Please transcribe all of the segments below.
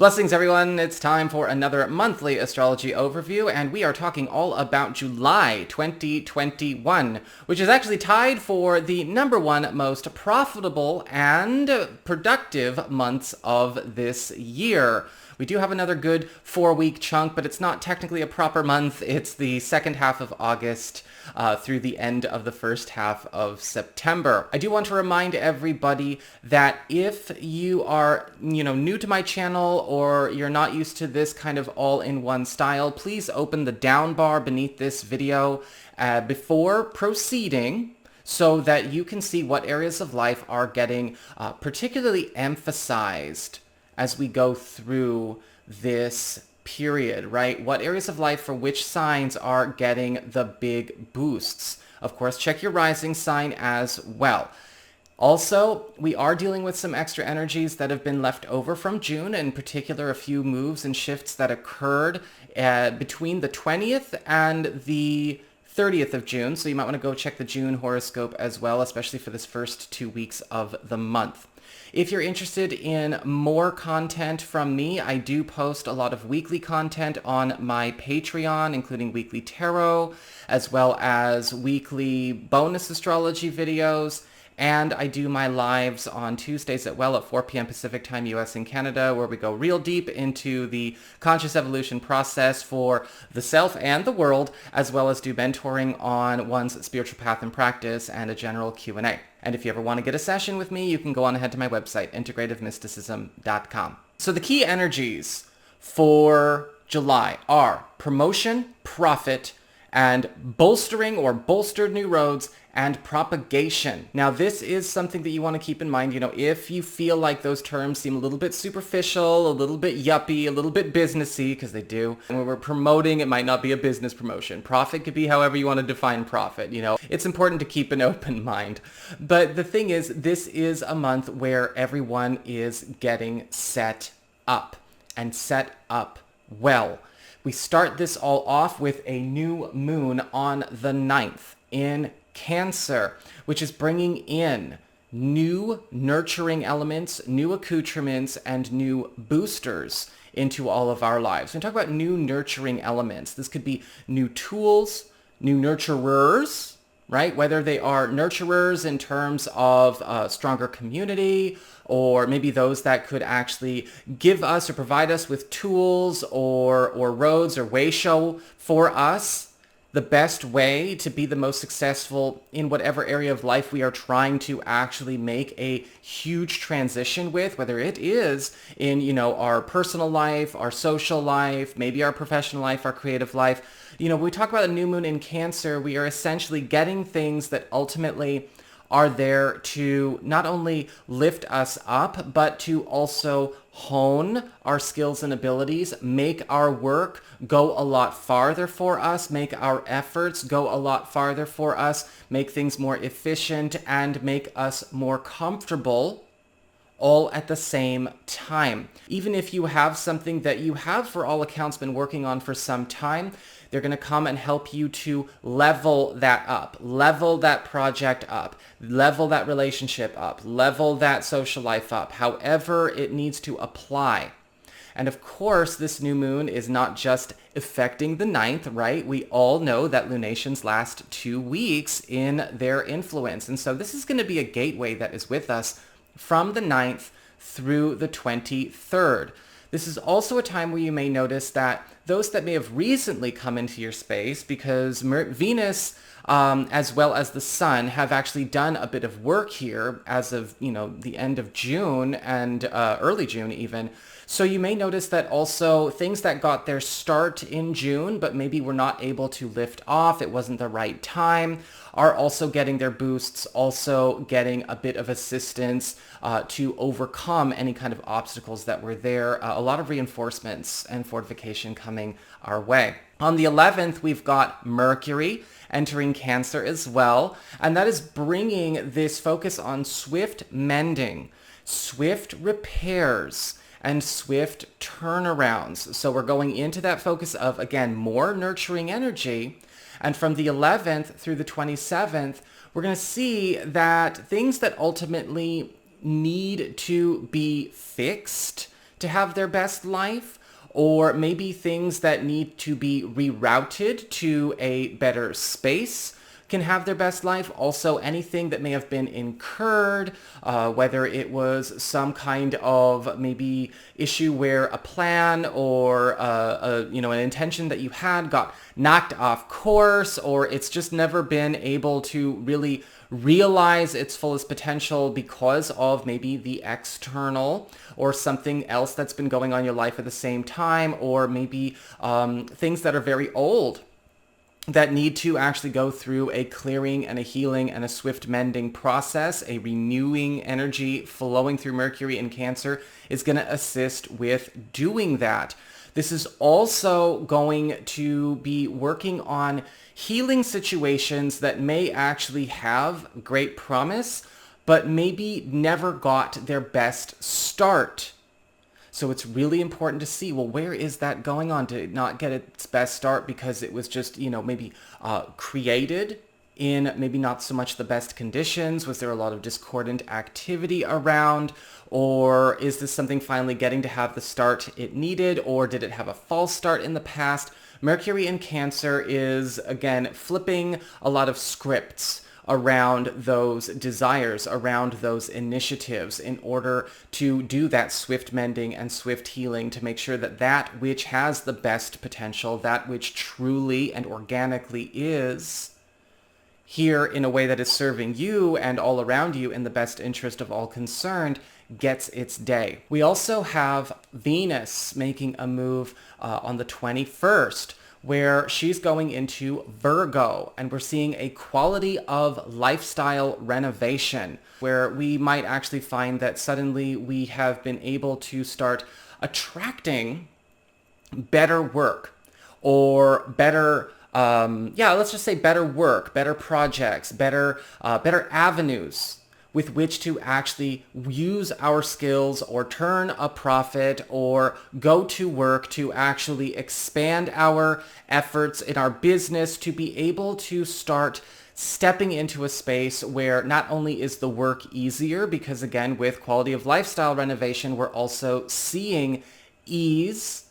Blessings, everyone. It's time for another monthly astrology overview, and we are talking all about July 2021, which is actually tied for the #1 most profitable and productive months of this year. We do have another good 4-week chunk, but it's not technically a proper month. It's the second half of August through the end of the first half of September. I do want to remind everybody that if you are, new to my channel or you're not used to this kind of all-in-one style, please open the down bar beneath this video before proceeding, so that you can see what areas of life are getting particularly emphasized as we go through this period, right? What areas of life for which signs are getting the big boosts. Of course, check your rising sign as well. Also, we are dealing with some extra energies that have been left over from June, in particular a few moves and shifts that occurred between the 20th and the 30th of June. So you might want to go check the June horoscope as well, especially for this first 2 weeks of the month. If you're interested in more content from me, I do post a lot of weekly content on my Patreon, including weekly tarot, as well as weekly bonus astrology videos. And I do my lives on Tuesdays at 4 p.m. Pacific time, US and Canada, where we go real deep into the conscious evolution process for the self and the world, as well as do mentoring on one's spiritual path and practice and a general Q&A. And if you ever want to get a session with me, you can go on ahead to my website, integrativemysticism.com. So the key energies for July are promotion, profit, and bolstering or bolstered new roads, and propagation. Now, this is something that you want to keep in mind. If you feel like those terms seem a little bit superficial, a little bit yuppie, a little bit businessy, because they do. And when we're promoting, it might not be a business promotion. Profit could be however you want to define profit. It's important to keep an open mind. But the thing is, this is a month where everyone is getting set up, and set up well. We start this all off with a new moon on the 9th in Cancer, which is bringing in new nurturing elements, new accoutrements, and new boosters into all of our lives. When we talk about new nurturing elements, this could be new tools, new nurturers, right? Whether they are nurturers in terms of a stronger community, or maybe those that could actually give us or provide us with tools or roads or way show for us the best way to be the most successful in whatever area of life we are trying to actually make a huge transition with, whether it is in, our personal life, our social life, maybe our professional life, our creative life. When we talk about a new moon in Cancer, we are essentially getting things that ultimately are there to not only lift us up, but to also hone our skills and abilities, make our work go a lot farther for us, make our efforts go a lot farther for us, make things more efficient, and make us more comfortable all at the same time. Even if you have something that you have, for all accounts, been working on for some time, they're going to come and help you to level that up, level that project up, level that relationship up, level that social life up, however it needs to apply. And of course, this new moon is not just affecting the 9th, right? We all know that lunations last 2 weeks in their influence. And so this is going to be a gateway that is with us from the 9th through the 23rd. This is also a time where you may notice that those that may have recently come into your space, because Venus as well as the Sun have actually done a bit of work here as of, the end of June and early June even. So you may notice that also things that got their start in June, but maybe were not able to lift off, it wasn't the right time, are also getting their boosts, also getting a bit of assistance to overcome any kind of obstacles that were there. A lot of reinforcements and fortification coming our way. On the 11th, we've got Mercury entering Cancer as well, and that is bringing this focus on swift mending, swift repairs, and swift turnarounds. So we're going into that focus of, again, more nurturing energy. And from the 11th through the 27th, we're going to see that things that ultimately need to be fixed, to have their best life, or maybe things that need to be rerouted to a better space can have their best life. Also, anything that may have been incurred, whether it was some kind of maybe issue where a plan or an intention that you had got knocked off course, or it's just never been able to really realize its fullest potential because of maybe the external or something else that's been going on in your life at the same time, or maybe things that are very old that need to actually go through a clearing and a healing and a swift mending process. A renewing energy flowing through Mercury in Cancer is going to assist with doing that. This is also going to be working on healing situations that may actually have great promise, but maybe never got their best start. So it's really important to see, well, where is that going on to not get its best start because it was just, maybe created in maybe not so much the best conditions? Was there a lot of discordant activity around? Or is this something finally getting to have the start it needed? Or did it have a false start in the past? Mercury in Cancer is, again, flipping a lot of scripts around those desires, around those initiatives, in order to do that swift mending and swift healing, to make sure that that which has the best potential, that which truly and organically is here in a way that is serving you and all around you in the best interest of all concerned, gets its day. We also have Venus making a move on the 21st, where she's going into Virgo, and we're seeing a quality of lifestyle renovation, where we might actually find that suddenly we have been able to start attracting better work, or better let's just say better work, better projects, better avenues with which to actually use our skills or turn a profit or go to work to actually expand our efforts in our business, to be able to start stepping into a space where not only is the work easier, because again, with quality of lifestyle renovation, we're also seeing ease,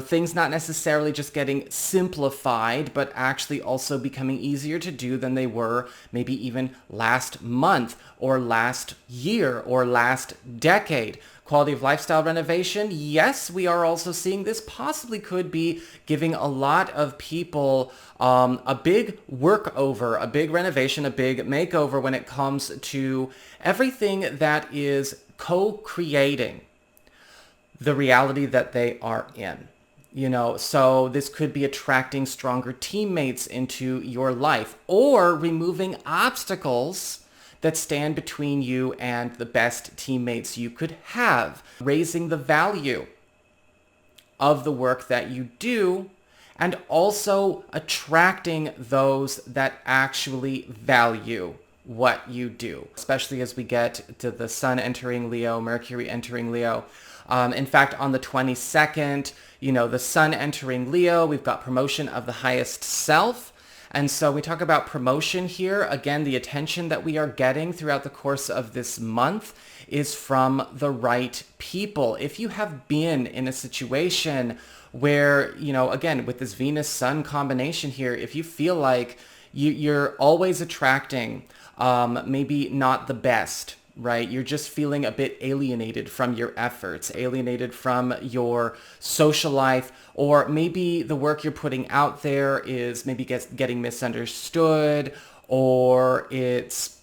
things not necessarily just getting simplified, but actually also becoming easier to do than they were maybe even last month or last year or last decade. Quality of lifestyle renovation, yes, we are also seeing this possibly could be giving a lot of people a big workover, a big renovation, a big makeover when it comes to everything that is co-creating the reality that they are in. So this could be attracting stronger teammates into your life, or removing obstacles that stand between you and the best teammates you could have, raising the value of the work that you do, and also attracting those that actually value what you do, especially as we get to the Sun entering Leo, Mercury entering Leo. In fact, on the 22nd, the Sun entering Leo, we've got promotion of the highest self. And so we talk about promotion here. Again, the attention that we are getting throughout the course of this month is from the right people. If you have been in a situation where, again, with this Venus-Sun combination here, if you feel like you're always attracting maybe not the best, right? You're just feeling a bit alienated from your efforts, alienated from your social life, or maybe the work you're putting out there is maybe getting misunderstood, or it's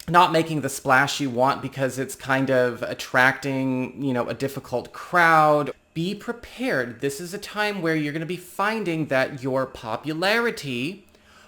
not making the splash you want because it's kind of attracting, a difficult crowd. Be prepared. This is a time where you're going to be finding that your popularity,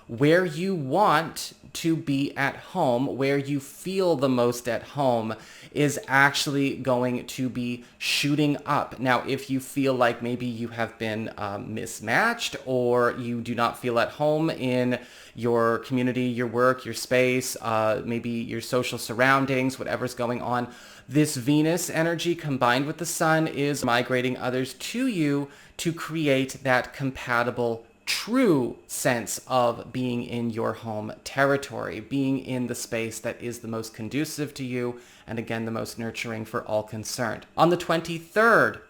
where you want to be at home, where you feel the most at home, is actually going to be shooting up. Now, if you feel like maybe you have been mismatched, or you do not feel at home in your community, your work, your space, maybe your social surroundings, whatever's going on, this Venus energy combined with the Sun is migrating others to you to create that compatible true sense of being in your home territory, being in the space that is the most conducive to you, and again, the most nurturing for all concerned. On the 23rd,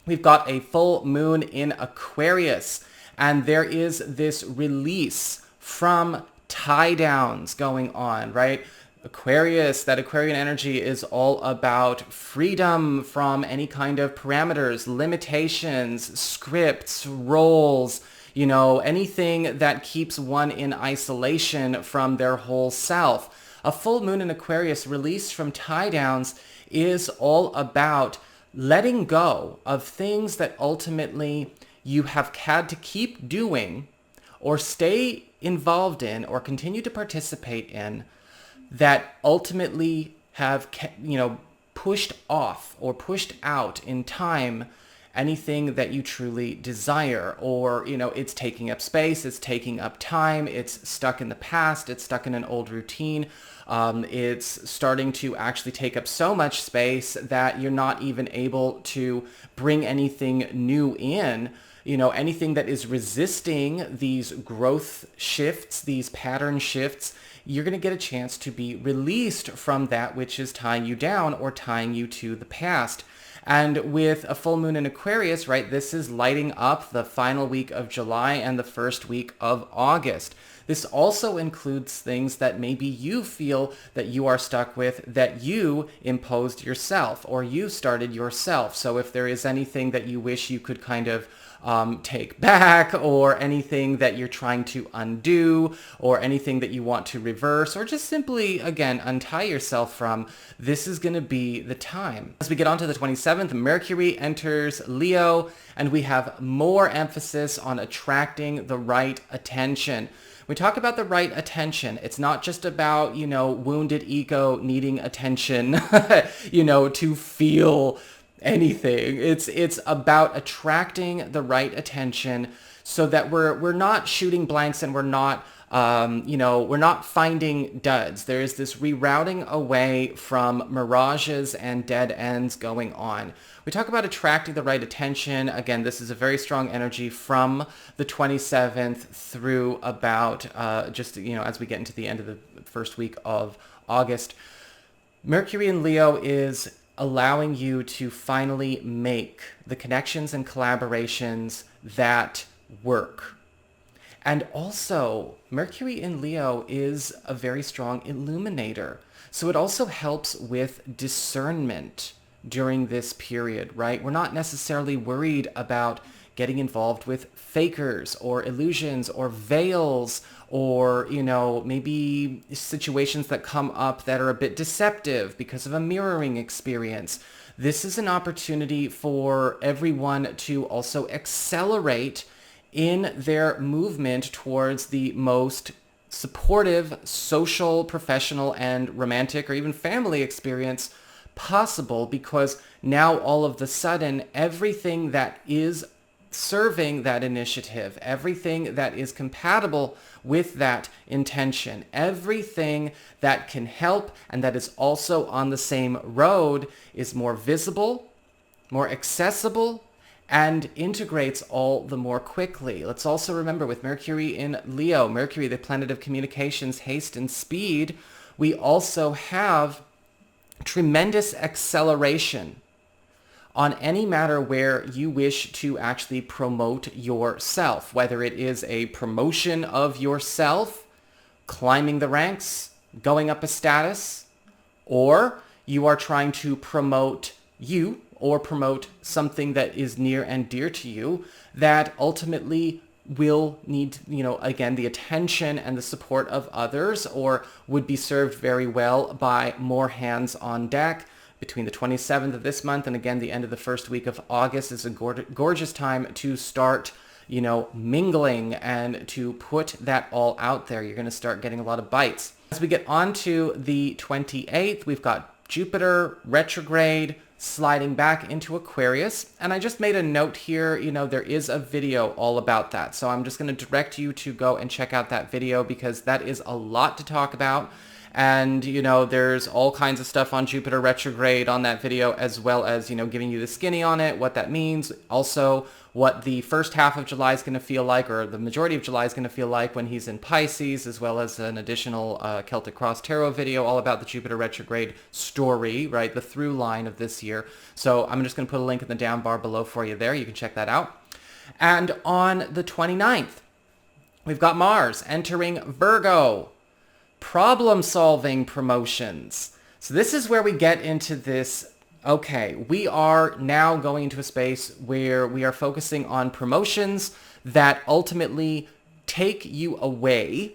we've got a full moon in Aquarius, and there is this release from tie downs going on, right? Aquarius, that Aquarian energy is all about freedom from any kind of parameters, limitations, scripts, roles, anything that keeps one in isolation from their whole self. A full moon in Aquarius released from tie downs is all about letting go of things that ultimately you have had to keep doing or stay involved in or continue to participate in that ultimately have, pushed off or pushed out in time anything that you truly desire, or, it's taking up space, it's taking up time, it's stuck in the past, it's stuck in an old routine. It's starting to actually take up so much space that you're not even able to bring anything new in. Anything that is resisting these growth shifts, these pattern shifts, you're going to get a chance to be released from that which is tying you down or tying you to the past. And with a full moon in Aquarius, right, this is lighting up the final week of July and the first week of August. This also includes things that maybe you feel that you are stuck with, that you imposed yourself or you started yourself. So if there is anything that you wish you could kind of take back, or anything that you're trying to undo, or anything that you want to reverse, or just simply, again, untie yourself from, this is going to be the time. As we get on to the 27th, Mercury enters Leo, and we have more emphasis on attracting the right attention. We talk about the right attention. It's not just about, wounded ego needing attention, to feel anything. It's about attracting the right attention so that we're not shooting blanks and we're not finding duds. There is this rerouting away from mirages and dead ends going on. We talk about attracting the right attention. Again, this is a very strong energy from the 27th through about as we get into the end of the first week of August. Mercury in Leo is allowing you to finally make the connections and collaborations that work. And also, Mercury in Leo is a very strong illuminator. So it also helps with discernment during this period, right? We're not necessarily worried about getting involved with fakers or illusions or veils or, maybe situations that come up that are a bit deceptive because of a mirroring experience. This is an opportunity for everyone to also accelerate in their movement towards the most supportive social, professional, and romantic or even family experience possible, because now all of the sudden everything that is serving that initiative, everything that is compatible with that intention, everything that can help and that is also on the same road is more visible, more accessible, and integrates all the more quickly. Let's also remember, with Mercury in Leo, Mercury, the planet of communications, haste, and speed, we also have tremendous acceleration on any matter where you wish to actually promote yourself, whether it is a promotion of yourself, climbing the ranks, going up a status, or you are trying to promote you or promote something that is near and dear to you that ultimately will need, again, the attention and the support of others, or would be served very well by more hands on deck. Between the 27th of this month and again the end of the first week of August is a gorgeous time to start, mingling and to put that all out there. You're going to start getting a lot of bites. As we get on to the 28th, we've got Jupiter retrograde sliding back into Aquarius. And I just made a note here, there is a video all about that. So I'm just going to direct you to go and check out that video, because that is a lot to talk about. And, there's all kinds of stuff on Jupiter retrograde on that video, as well as, giving you the skinny on it, what that means. Also, what the first half of July is going to feel like, or the majority of July is going to feel like when he's in Pisces, as well as an additional Celtic Cross Tarot video all about the Jupiter retrograde story, right? The through line of this year. So I'm just going to put a link in the down bar below for you there. You can check that out. And on the 29th, we've got Mars entering Virgo. Problem-solving promotions. So this is where we get into this. Okay, we are now going into a space where we are focusing on promotions that ultimately take you away,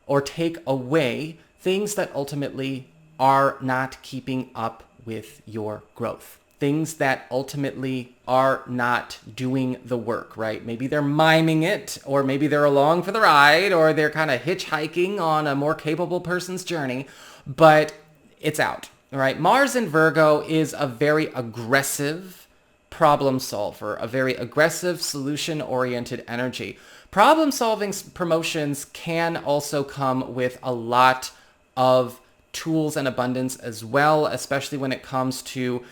or take away things that ultimately are not keeping up with your growth. Things that ultimately are not doing the work, right? Maybe they're miming it, or maybe they're along for the ride, or they're kind of hitchhiking on a more capable person's journey, but it's out. All right, Mars in Virgo is a very aggressive problem solver, a very aggressive solution-oriented energy. Problem-solving promotions can also come with a lot of tools and abundance as well, especially when it comes to,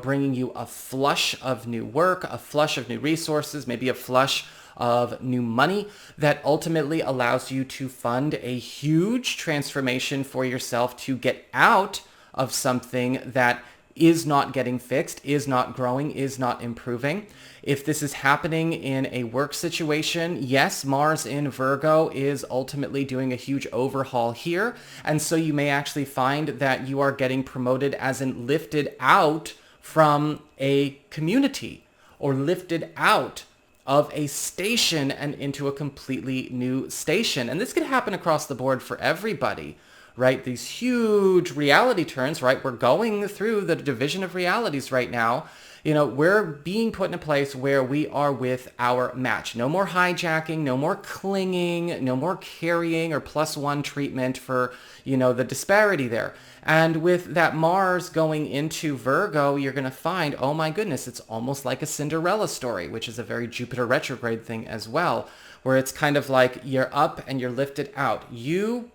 bringing you a flush of new work, a flush of new resources, maybe a flush of new money that ultimately allows you to fund a huge transformation for yourself to get out of something that is not getting fixed, is not growing, is not improving. If this is happening in a work situation, yes, Mars in Virgo is ultimately doing a huge overhaul here. And so you may actually find that you are getting promoted, as in lifted out from a community, or lifted out of a station and into a completely new station. And this can happen across the board for everybody, right? These huge reality turns, right? We're going through the division of realities right now. We're being put in a place where we are with our match. No more hijacking, no more clinging, no more carrying or +1 treatment for, the disparity there. And with that Mars going into Virgo, you're going to find, oh my goodness, it's almost like a Cinderella story, which is a very Jupiter retrograde thing as well, where it's kind of like you're up and you're lifted out. You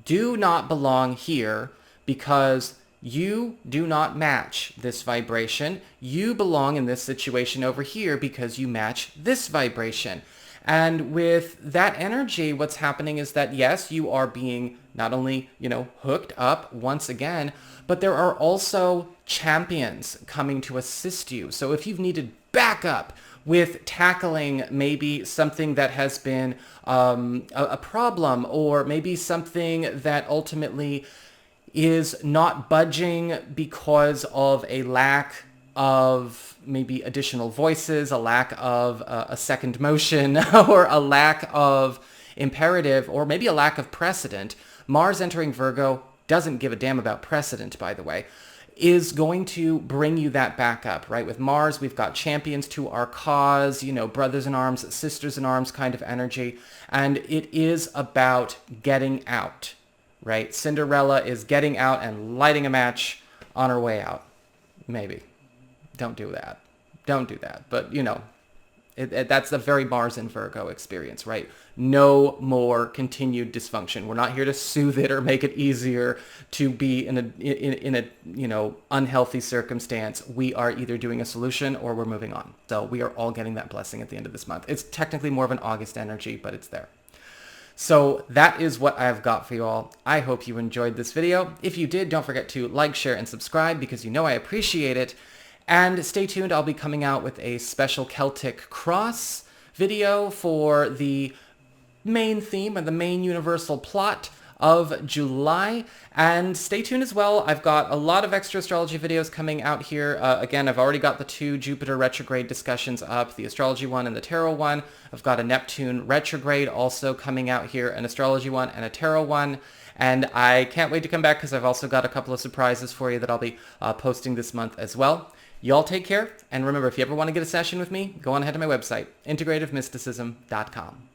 do not belong here because you do not match this vibration. You belong in this situation over here because you match this vibration. And with that energy, what's happening is that, yes, you are being not only, hooked up once again, but there are also champions coming to assist you. So if you've needed backup with tackling maybe something that has been a problem, or maybe something that ultimately is not budging because of a lack of maybe additional voices, a lack of a second motion, or a lack of imperative, or maybe a lack of precedent. Mars entering Virgo doesn't give a damn about precedent, by the way, is going to bring you that back up, right? With Mars, we've got champions to our cause, brothers in arms, sisters in arms kind of energy. And it is about getting out, right? Cinderella is getting out and lighting a match on her way out. Maybe. Don't do that. Don't do that. But, that's a very Mars in Virgo experience, right? No more continued dysfunction. We're not here to soothe it or make it easier to be in a unhealthy circumstance. We are either doing a solution or we're moving on. So we are all getting that blessing at the end of this month. It's technically more of an August energy, but it's there. So that is what I've got for you all. I hope you enjoyed this video. If you did, don't forget to like, share, and subscribe because I appreciate it. And stay tuned, I'll be coming out with a special Celtic Cross video for the main theme and the main universal plot of July. And stay tuned as well, I've got a lot of extra astrology videos coming out here. Again, I've already got the 2 Jupiter retrograde discussions up, the astrology one and the tarot one. I've got a Neptune retrograde also coming out here, an astrology one and a tarot one. And I can't wait to come back because I've also got a couple of surprises for you that I'll be posting this month as well. Y'all take care, and remember, if you ever want to get a session with me, go on ahead to my website, integrativemysticism.com.